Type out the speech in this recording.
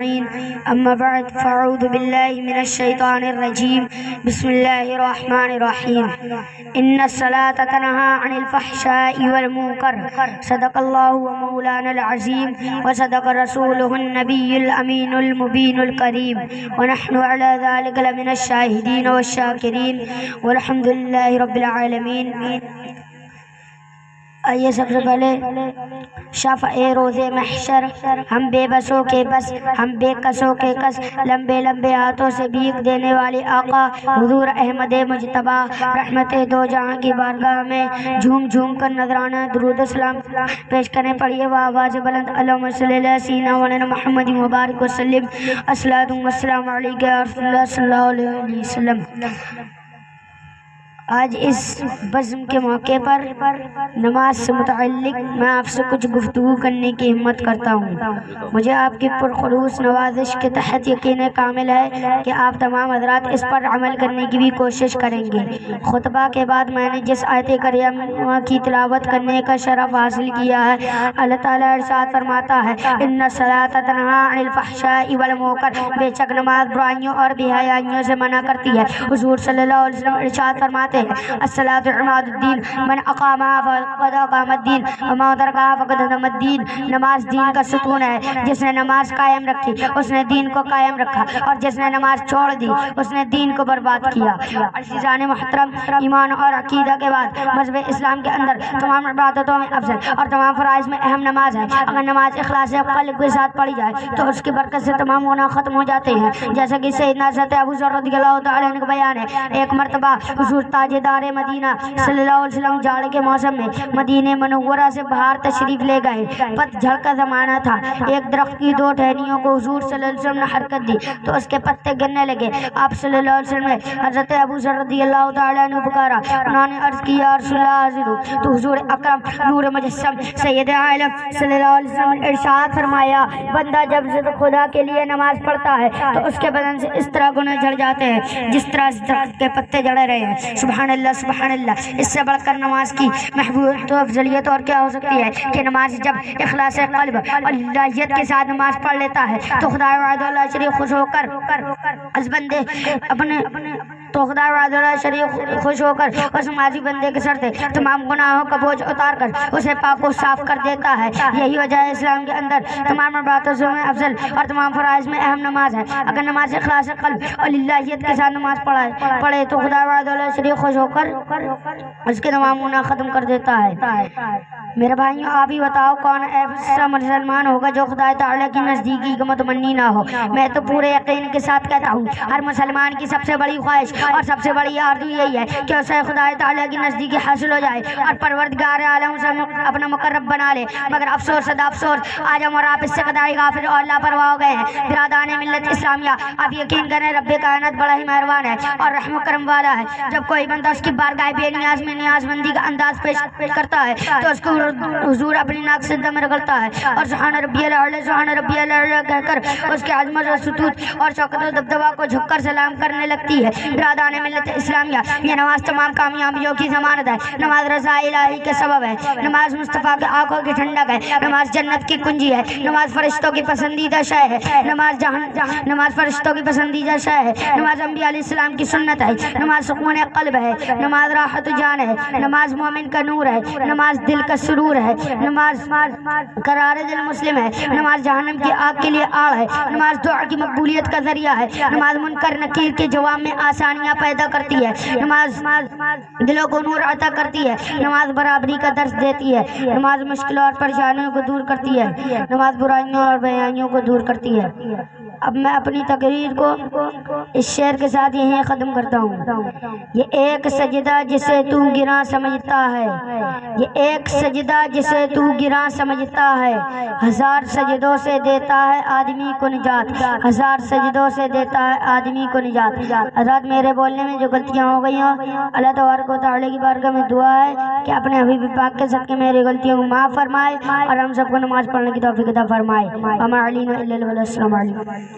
أما بعد فأعوذ بالله من الشيطان الرجيم بسم الله الرحمن الرحيم إن الصلاة تنهى عن الفحشاء والمنكر صدق الله ومولانا العظيم وصدق رسوله النبي الأمين المبين الكريم ونحن على ذلك لمن الشاهدين والشاكرين والحمد لله رب العالمين. آئیے سب سے پہلے شفع روز محشر ہم بے بسوں کے بس ہم بے کسوں کے کس لمبے لمبے ہاتھوں سے بھیک دینے والے آقا حضور احمد مجتبی رحمت دو جہاں کی بارگاہ میں جھوم جھوم کر نذرانہ درود السلام پیش کریں. پڑھیے وہ آواز بلند اللہم صلی اللہ سیدنا مولانا محمد مبارک وسلم الصلاۃ والسلام علیک یا رسول اللہ صلی اللہ علیہ وسلم. آج اس بزم کے موقع پر نماز سے متعلق میں آپ سے کچھ گفتگو کرنے کی ہمت کرتا ہوں. مجھے آپ کی پرخلوص نوازش کے تحت یقین کامل ہے کہ آپ تمام حضرات اس پر عمل کرنے کی بھی کوشش کریں گے. خطبہ کے بعد میں نے جس آیت کریمہ کی تلاوت کرنے کا شرف حاصل کیا ہے، اللہ تعالیٰ ارشاد فرماتا ہے ان الصلاۃ تنہی عن الفحشاء والمنکر، بے شک نماز برائیوں اور بے حیائیوں سے منع کرتی ہے. حضور صلی اللہ علیہ وسلم ارشاد فرماتے الصلاۃ عماد الدین من اقامها فقد اقام الدین ومن ترکها فقد هدم الدین. نماز دین کا ستون ہے. جس نے نماز قائم رکھی اس نے دین کو قائم رکھا، اور جس نے نماز چھوڑ دی اس نے دین کو برباد کیا. عزیزان محترم، ایمان اور عقیدہ کے بعد مذہب اسلام کے اندر تمام عبادتوں میں افضل اور تمام فرائض میں اہم نماز ہے. اگر نماز اخلاص قلب کے ساتھ پڑھی جائے تو اس کی برکت سے تمام گناہ ختم ہو جاتے ہیں. جیسا کہ سیدنا حضرت ابو ذر رضی اللہ تعالیٰ عنہ کا بیان ہے، ایک مرتبہ حضور تاجدار مدینہ صلی اللہ علیہ وسلم جاڑ کے موسم میں مدینہ منورہ سے باہر تشریف لے گئے. پت جھڑ کا زمانہ تھا. ایک درخت کی دو ٹہنیوں کو حضور صلی اللہ علیہ وسلم نے حرکت دی تو اس کے پتے گرنے لگے. آپ صلی اللہ علیہ وسلم نے حضرت ابو ذر رضی اللہ تعالیٰ عنہ پکارا. انہوں نے عرض کی یا رسول اللہ حاضر ہوں. تو حضور اکرم نور مجسم سید عالم صلی اللہ علیہ وسلم نے ارشاد فرمایا بندہ جب خدا کے لیے نماز پڑھتا ہے تو اس کے بدن سے اس طرح گناہ جھڑ جاتے ہیں جس طرح درخت کے پتے جڑے رہے ہیں. سبحان اللہ سبحان اللہ. اس سے بڑھ کر نماز کی محبوب تو افضلیت اور کیا ہو سکتی ہے کہ نماز جب اخلاص قلب اور للہیت کے ساتھ نماز پڑھ لیتا ہے تو خدا وحدہ لا شریک خوش ہو کر اس بندے اپنے شریف خوش ہو کر اس نمازی بندے کے سر سے تمام گناہوں کا بوجھ اتار کر اسے پاک و صاف کر دیتا ہے. یہی وجہ ہے اسلام کے اندر تمام عبادتوں میں افضل اور تمام فرائض میں اہم نماز ہے. اگر نماز اخلاص قلب اور للہیت کے ساتھ نماز پڑھے تو خدا وحدہ لا شریک خوش ہو کر اس کے تمام گناہ ختم کر دیتا ہے. میرے بھائیوں، آپ ہی بتاؤ کون ایسا مسلمان ہوگا جو خدا تعالیٰ کی نزدیکی کا متمنی نہ ہو. میں تو پورے یقین کے ساتھ کہتا ہوں ہر مسلمان کی سب سے بڑی خواہش اور سب سے بڑی آرزو یہی ہے کہ اسے خدا تعالیٰ کی نزدیکی حاصل ہو جائے اور پروردگار عالم اسے اپنا مقرب بنا لے. مگر افسوس صدا افسوس آج ہم اور آپ اس سے قدائی غافل اور لاپرواہ ہو گئے ہیں. برادران ملت اسلامیہ، آپ یقین کریں رب کائنات بڑا ہی مہربان ہے اور رحم و کرم والا ہے. جب کوئی بندہ اس کی بارگاہ بے نیاز میں نیاز مندی کا انداز پیش کرتا ہے تو اس کو حضور اپنی ناک سے دم رگڑتا ہے اور سبحان ربی الاعلی سبحان ربی الاعلی کہہ کر اس کے عظمت و سطوت اور شوکت و دبدبہ کو جھک کر سلام کرنے لگتی ہے. برادران ملت اسلامیہ، یہ نماز تمام کامیابیوں کی ضمانت ہے. نماز رضا الہی کے سبب ہے. نماز مصطفیٰ کے آنکھوں کی ٹھنڈک ہے. نماز جنت کی کنجی ہے. نماز فرشتوں کی پسندیدہ شے ہے. نماز فرشتوں کی پسندیدہ شے ہے. نماز انبیاء علیہ السلام کی سنت ہے. نماز سکون قلب ہے. نماز راحت جان ہے. نماز مومن کا نور ہے. نماز دل کا سرور ہے. نماز قرار دل مسلم ہے. نماز جہنم کی آگ کے لیے آڑ ہے. نماز دعا کی مقبولیت کا ذریعہ ہے. نماز منکر نکیر کے جواب میں آسانیاں پیدا کرتی ہے. نماز دلوں کو نور عطا کرتی ہے. نماز برابری کا درس دیتی ہے. نماز مشکلوں اور پریشانیوں کو دور کرتی ہے. نماز برائیوں اور بیائیوں کو دور کرتی ہے. اب میں اپنی تقریر کو اس شعر کے ساتھ یہیں ختم کرتا ہوں. یہ ایک سجدہ جسے تو گراں سمجھتا ہے، یہ ایک سجدہ جسے تو گراں سمجھتا ہے، ہزار سجدوں سے دیتا ہے آدمی کو نجات، ہزار سجدوں سے دیتا ہے آدمی کو نجات. حضرات، میرے بولنے میں جو غلطیاں ہو گئی ہوں، اللہ تبارک و تعالیٰ کی بارگاہ میں دعا ہے کہ اپنے حبیب پاک کے صدقے میری غلطیوں کو معاف فرمائے اور ہم سب کو نماز پڑھنے کی توفیق عطا فرمائے. وما علینا الا البلاغ. السلام علیکم.